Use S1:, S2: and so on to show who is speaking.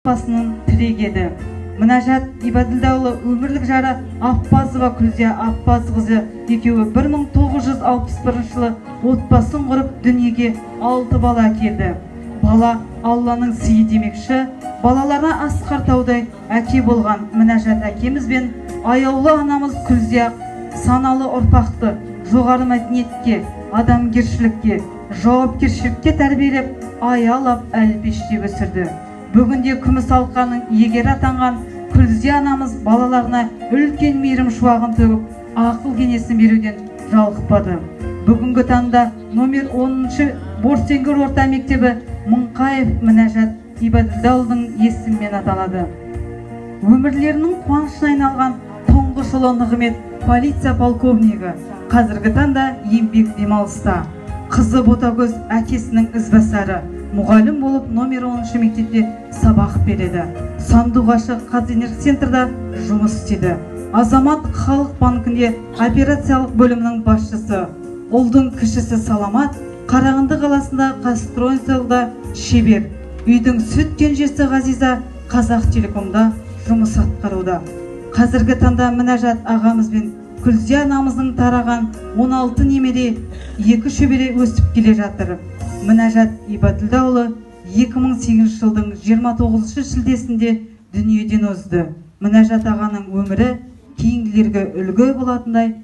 S1: отбасының тірегеді. Мінәжат Ибаділдаұлы өмірлік жары Аппазова Күлзия Аппазқызы екеуі 1961 жылы отбасын құрып дүниеге 6 бала әкелді. Бала Алланың сыйы демекші, балаларына асқар таудай әке болған Мінәжат әкеміз бен аяулы анамыз Күлзия саналы ұрпақты жоғары мәдениетке, адамгершілікке, жауапкершілікке тәрбиелеп, аялап әлпештеп өсірді. Бүгінде күміс алқаның иегері атанған Күлзия анамыз балаларына үлкен мейірім шуағын төгіп, ақыл кеңесін беруден жалықпады. Бүгінгі таңда номер 10-шы Борсеңгір орта мектебі Мұңқаев Мінәжат Ибаділдаұлының есімімен аталады. Өмірлерінің қуанышына айналған тұңғыш ұлы Нығмет полиция полковнигі қазіргі таңда еңбек демалыста. Қызы Ботагөз әкесінің ізбасары, мұғалім болып номер 10-шы мектепте сабақ береді. Сандуғашы Қазэнергоцентрда жұмыс істеді. Азамат Халық банкінде операциялық бөлімінің басшысы. Ұлдың кішісі Саламат Қарағанды қаласында Қазтройсалда шебер. Үйдің сүт кенжесі Ғазиза Қазақ Телекомда жұмыс атқаруда. Қазіргі таңда Мінәжат ағамыз бен Күлзия анамыздың тараған 16 немере, 2 шөбере өсіп келе жатыр. Мінәжат Ибаділдаұлы 2008 жылдың 29 шілдесінде дүниеден озды. Мінәжат ағаның өмірі кейінгілерге үлгі болатындай